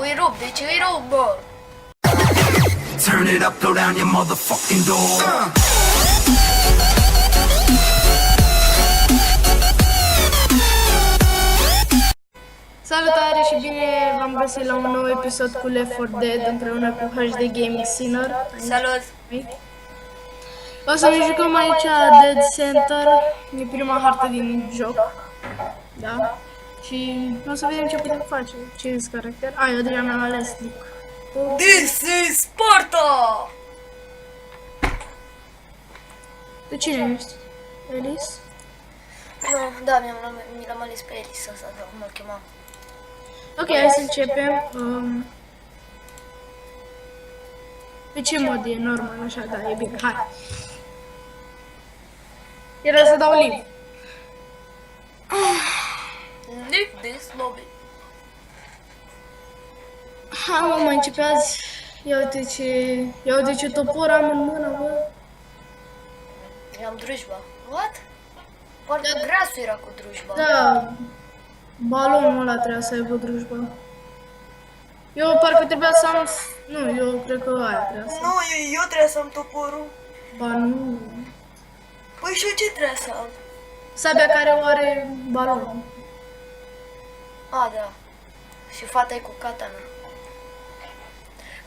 îi rup, deci îi rup, bă. Turn it up, throw down your motherfucking door. Salutare și bine v-am găsit la un nou episod cu Left 4 Dead împreună cu HD Gaming Sinner. Salut! O să ne jucăm aici Dead Center, e prima hartă din joc. Da? Și o să vedem ce putem face. Ce este caracter? Eu deja mi-am ales Luke. This is Sparta! De cine ești? Alice? Nu, da, mi l-am ales pe Alice ăsta, sau cum îl chemam. Ok, hai să începem. Pe ce mod e? Normal, așa, da, e bine, hai. Era să dau live. Leave this lobby. Hai mă, mai începe azi. Ia uite ce topor am în mână, bă. Eu am drujba. What? Parcă grasul era cu drujba. Da, balonul ăla trebuia să aibă drujba. Eu parcă trebuia să am... Nu, eu cred că aia trebuia să am. Nu, eu trebuia să am toporul. Ba nu. Păi și eu ce trebuia să am? Sabia care o are balonul. A, da. Și fata e cu katana.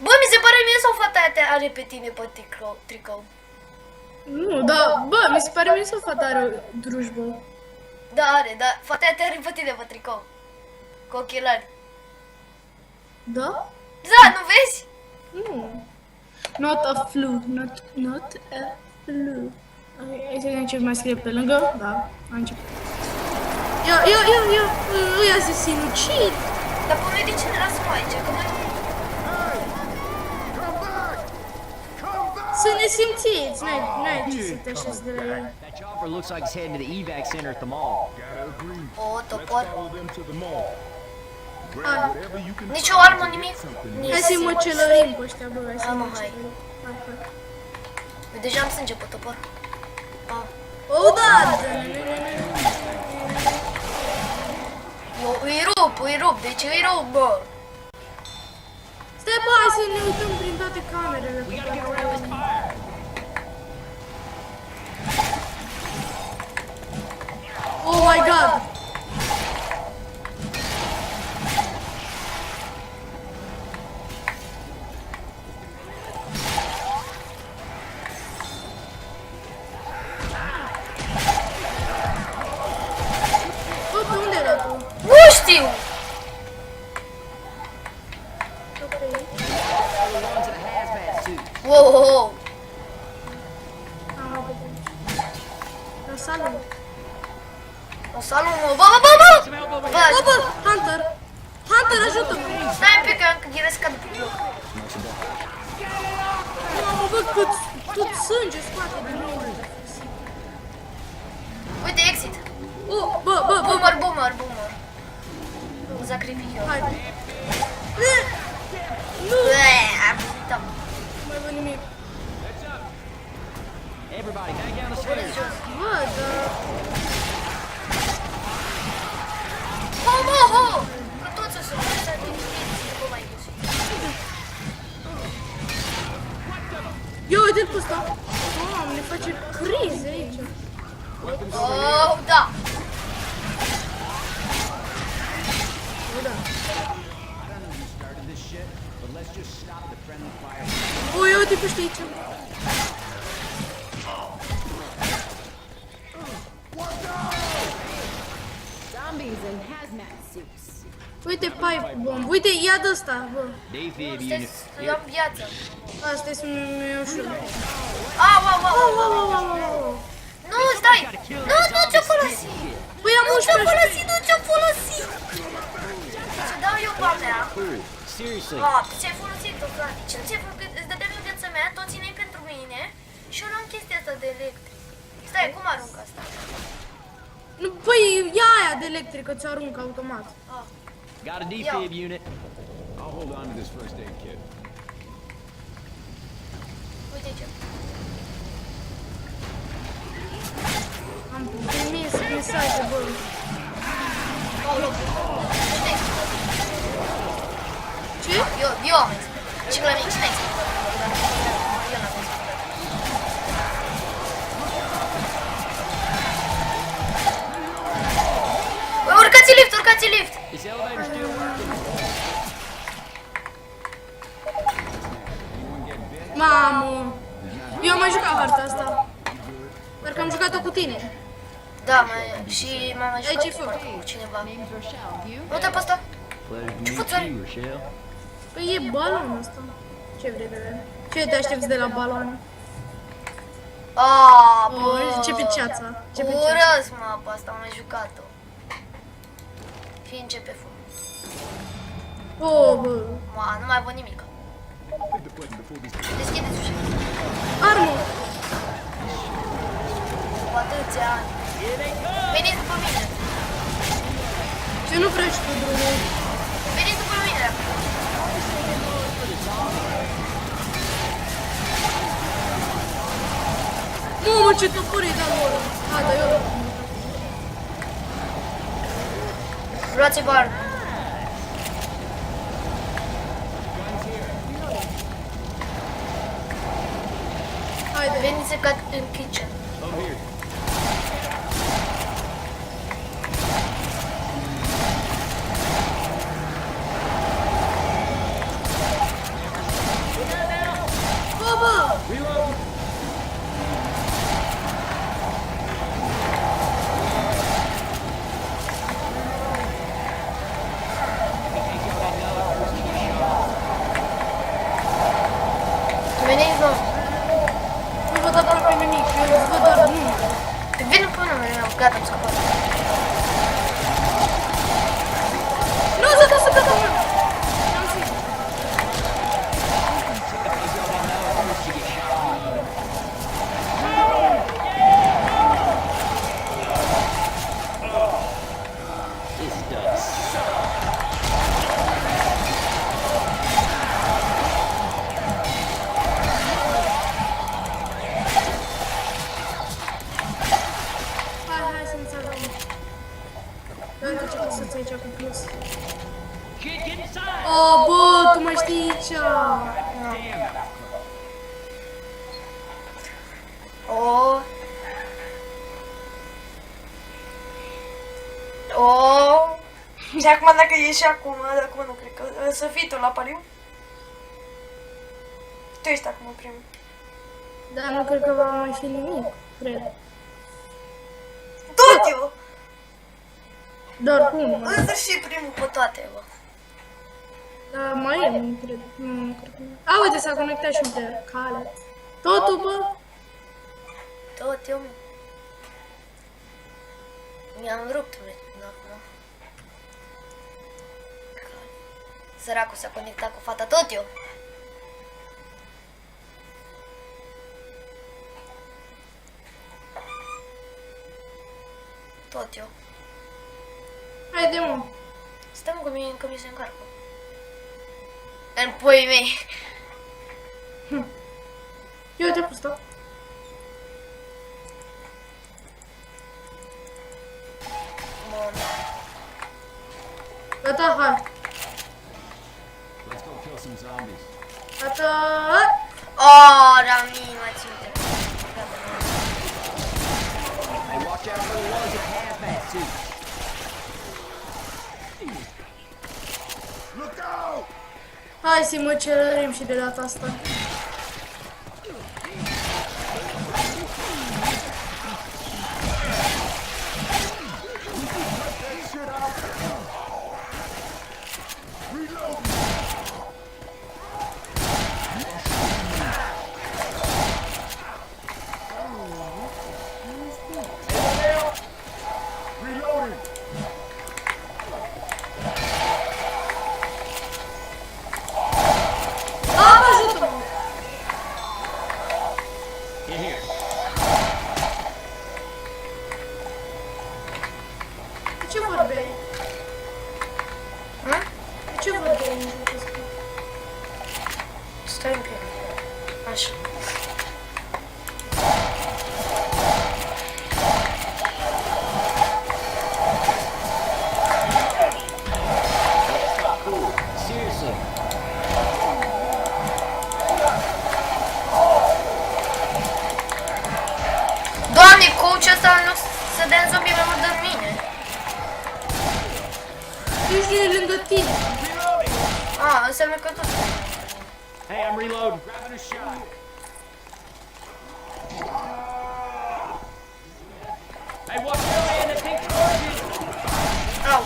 Bă, mi se pare mie sau fata aia te are pe tine pe tricou? Nu, da, bă, mi se pare mie să fata are drujbă. Da, are, da. Fata aia te are pe tine pe tricou. Cu ochelari. Da? Da, nu vezi? Nu. Not a flu, not a flu. Hai să vedem ce mai scrie pe lângă. Da, a început. Ia, se sinucid. Dar pe noi de ce ne lasă aici? Că noi... Să ne simțiți, n-ai ce să te așezi de la el. That chopper looks like it's heading to the evac center at the mall. O, topor. Hai, Nici o armă, nimic. hai să-i măcelărim pe ăștia, bă, hai să-i Hai, mă, măcelărim. Eu deja am sânge pe topor. Oh, da! Eu îi rup, deci îi rup, bă. Stai, bă, hai să ne uităm prin toate camerele. Oh my god! Bă, pe unde era tu? Nu știu! One's in a hazmat suit. Wow! La sală. O salut, mă! Bă! Bă, Hunter! Hunter, ajută-mă! Stai un pic, că încă ghiresc ca după bloc. Mamă, bă, cât sânge scoate din mine. Uite, exit. Bă. Boomer. Mă sacrific eu. Hai. Nu! Am uitat. Nu mai văd nimic. Everybody, hang down the stairs. Bă, dar... Ho! Că toți o să mă lăsa din știință, nu mai găsi. Ia uite-l pe ăsta. Doamne, face crize aici. Oh, da! Bă, da. Started this shit, but let's just stop the friendly fire. O, ia uite pe ăștia aici. Zombies in hazmat suits. Uite pipe bomb. Uite, ia de ăsta, bă. Defib Stai unit. să am viață. Asta este un ușor. Au! Wow. Nu, stai! Nu ți-o folosit! Păi am Nu 11. ți-o folosit! Să dau eu pe mea. Cool. Seriously. Ce-ai folosit-o, frate? Ce ți-ai făcut? Îți dădeam eu viața mea, tot țineai pentru mine și eu luam chestia asta de electric. Stai, cum arunc asta? Păi, ia aia de electrică, ți-o arunc automat. Got a defib unit. I'll hold on to this first aid kit. Uite ce. Am primit mesaje, bă. Eu am explicat. Și la mine, cine a explicat? Eu n-am explicat. Urcați lift, urcați lift! This elevator still working? Anyone get bit? Mamă! Eu am mai jucat harta asta. Doar că am jucat-o cu tine. Da, și m-am mai Aici e jucat foc. cu cineva. Name's Rochelle. You? Uite pe ăsta. Pleasure to Ce meet fuțări? you, Rochelle. Păi e balonul ăsta. Ce vrei de el? Ce te aștepți de la balon? Aaa, O, bă. ce pe ceața. Ce pe ceața. Urăsc mapa asta, am mai jucat-o. Și începe fum. O, bă. Ma, nu mai văd nimic. Deschideți ușa. Armă! Cu atâția ani. Veniți după mine. Ce nu prea știu drumul. Veniți după mine. Mamă, ce topor e dat ăla. A, dar eu... Luați bar. Haide. Veniți în kitchen. Over here. Bă, bă! Reload. Veniți, nu. Nu văd aproape nimic, eu îți văd doar numele. Vin până mine, gata, am scăpat. Nu, să gata, mă! Am zis. This does. Hai să-mi salvăm. Uite ce căsuță aici cu plus. Oh, bă, tu mai știi aici. O. O. Și acum dacă ieși acum nu cred că... Să fii tu la pariu? Tu ești acum primul. Dar nu cred că va mai fi nimic, cred. Tot eu! Doar cum? Însă și primul pe toate, bă. Dar mai e, nu cred. Nu cred că... A, uite, s-a conectat și de cale. Totul, bă? Tot eu... Mi-am rupt acum. Săracul s-a conectat cu fata, tot eu. Tot eu. Haide, mă. Stai mă, că mi se încarcă. În puii mei. Eu te-am pus, da? Bun. Gata, hai. Let's go kill some zombies. Gata. Oh, Rami, mai țin minte. Hey, watch out for the ones that hazmat suits. Look out! Hai să mă cerărim și de data asta. Reloading! A, ajută-mă! In here. De ce vorbeai? Hă? De ce vorbeai în jocul ăsta? Stai un pic. Așa. Cool. Seriously. merge lângă tine. Înseamnă că tot. Hey, I'm reloading. Grabbing a shot. Hey, watch your man, the pink charges. Au.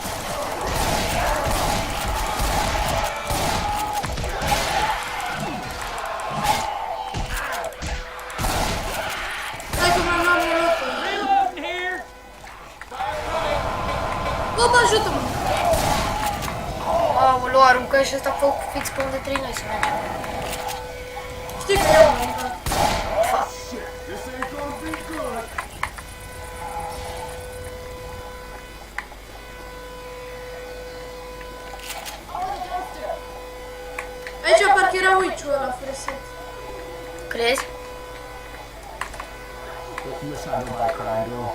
Hai că m-am luat molotul. Reloading here. Bob, ajută-mă! Aoleu, aruncă și ăsta foc fix pe unde trebuie noi să mergem. Știi că eu am aruncat. Fa. Aici parcă era witch-ul ăla freset. Crezi? Let's not go back there, girl.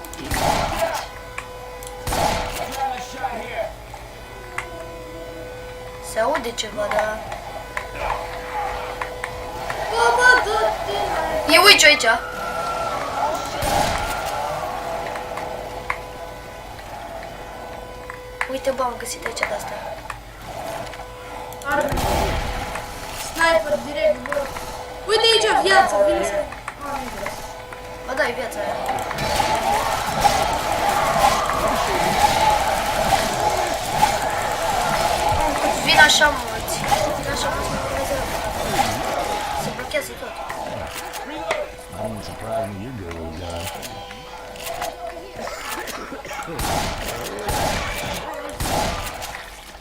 Grabbing a shot here. Se aude ceva, dar... Bă, dă-te! E witch aici. Uite, bă, am găsit aici de-asta. Arme. Sniper direct, bă. Uite aici viață, vine să... Bă, da, e viața aia. Vin așa mulți. Vin așa mulți, nu Dumnezeu. Se blochează tot. I don't surprise me, you're good, old guy.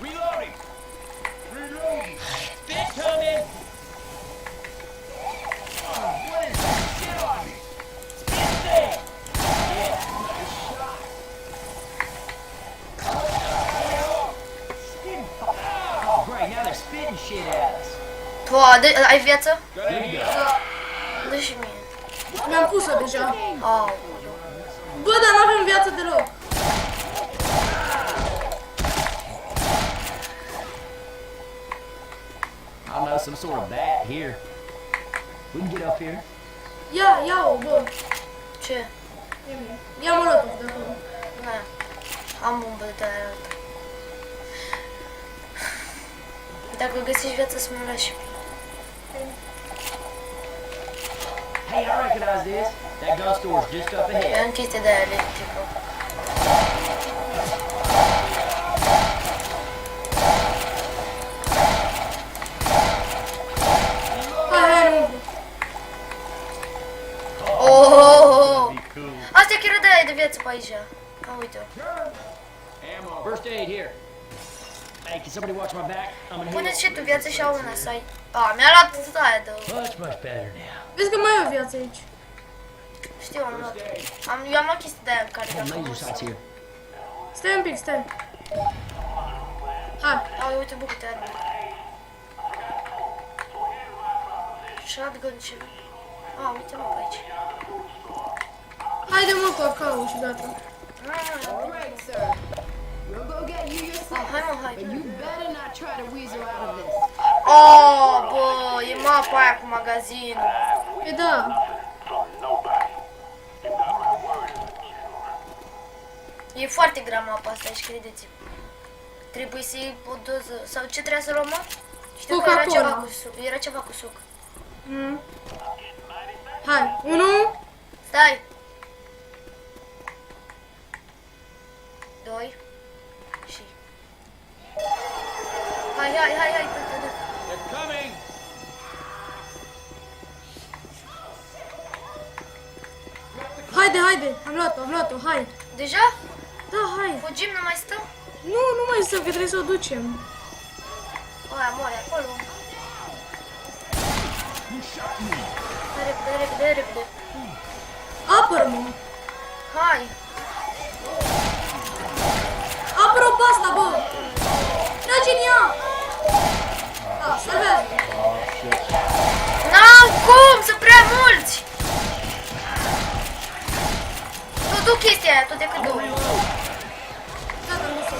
Reloading. Reloading. Spit coming. What is that? Get on me. Spit there. Yeah, nice shot. Oh, great. Now they're spitting shit at us. Ai viață? There you go. Dă și mie. Mi-am pus-o deja. Au. Bă, dar n-avem viață deloc. I don't know, some sort of bat here. We can get up here. Ia-o, bă. Ce? Ia molotov de acolo. Na. Am bombă de aia altă. Dacă găsești viață, să mă lași. Hey, I recognize this. That gun store's just up ahead. E în chestie de aia electrică. Hai, nu. Oh! Asta e chiar de aia de viață pe aici. Uite-o. Ammo. First aid here. Hey, can somebody watch my back? I'm gonna heal. Puneți și tu viață și au una să ai... Mi-a luat aia de... Much better now. Vezi că mai e o viață aici. Știu, am luat. Eu am luat chestii de aia în care Some dacă laser sights here. Stai un pic, stai. Hai. Uite, bă, câte arme. Shotgun și... uite, mă, pe aici. Haide, mă, cu AK-ul și gata. All right, sir. We'll go get you yourself. Hai, mă, hai. But you better not try to weasel out of this. Bă, e mapa aia cu magazinul. E da. E foarte grea mapa asta aici, credeți-mă. Trebuie să iei o doză... Sau ce trebuia să luăm, mă? Știu că era Coca-Cola. ceva cu suc. Era ceva cu suc. Hai. 1. Stai! 2 și... Hai, dă. They're coming. Haide. Am luat-o, hai. Deja? Da, hai. Fugim, nu mai stăm? Nu mai stăm, că trebuie să o ducem. Aia moare acolo. Hai, repede. Apără-mă. Hai! Apără-o pe asta, bă. Trage în ea. Da, salvează. N-am cum, sunt prea mulți! Tu duc chestia aia, tu decât du. Gata, am dus-o.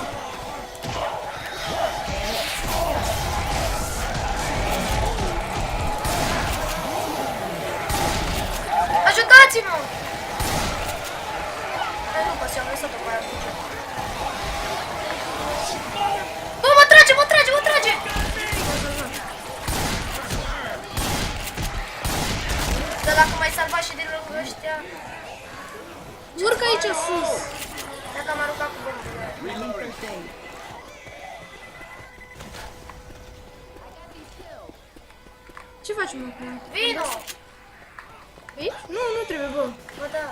Ajutați-mă! Hai, nu, că am lăsat-o pe aia. Bă, și din locul ăștia. Urcă aici sus. Dacă am aruncat cu bombele. Reloading. Ce facem acum? Vino! Aici? Nu, nu trebuie, bă. Bă, da.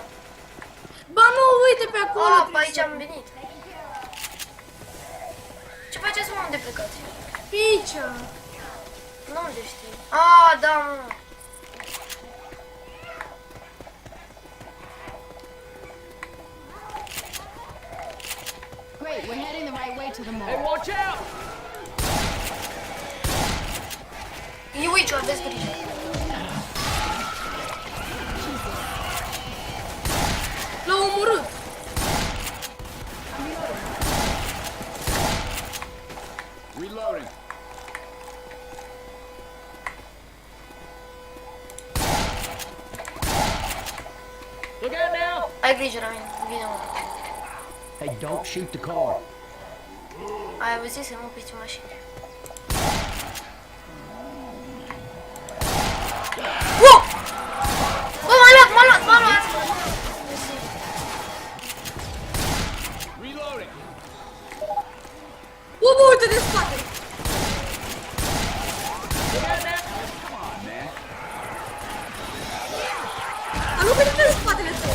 Ba nu, uite pe acolo. A, pe trebuie aici să- am venit. Ce faceți, mă, unde plecați? Pe aici. Nu unde știi. A, da, mă. Great, we're heading the right way to the mall. Hey, watch out! E Witch-ul, aveți grijă. L-au omorât. Reloading. Look out now! Ai grijă la mine. Vine, mă. Hey, don't shoot the car. Ai auzit să mă opriți mașini. Wow! Bă, m-a luat! Reloading. Bă, bă, uite de spate. Come on, man. Am luat de spatele tău.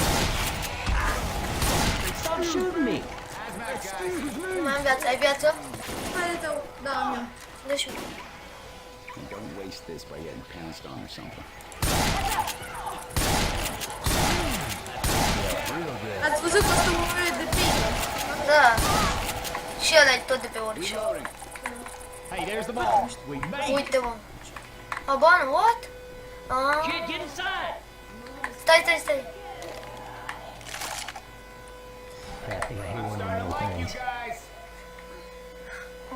Stop shooting me. Mai am viață, ai viață? Spatele tău. Da, am eu. Dă-și Don't waste this by getting pounced on or something. Ați văzut că asta e de pică. Da. Și ăla e tot de pe orice. Reloading. Hey, there's the mall. We made it. Uite, mă. Abană, what? Ah. Kid, get inside! Stai. You guys.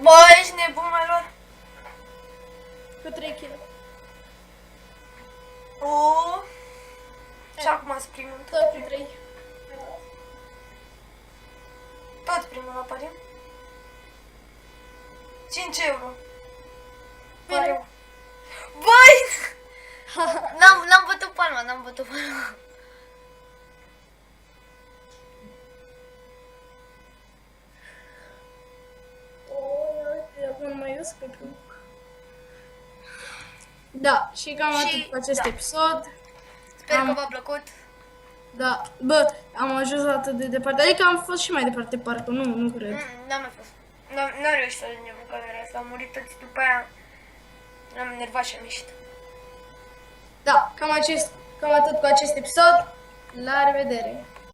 Bă, ești nebun, mai lor. Cu 3 kg. Și acum sunt primul. Tot cu 3. Tot primul apare. 5 euro. Pariu. Băi! N-am bătut palma, Acum mai ies că da, și cam Și- atât cu acest da. episod. Sper că v-a plăcut. Da, bă, am ajuns atât de departe. Adică am fost și mai departe, parcă, nu cred. N-am mai fost. N-am reușit să ajungem în camera asta. Am murit toți după aia. Am enervat și am ieșit. Da, cam atât cu acest episod. La revedere!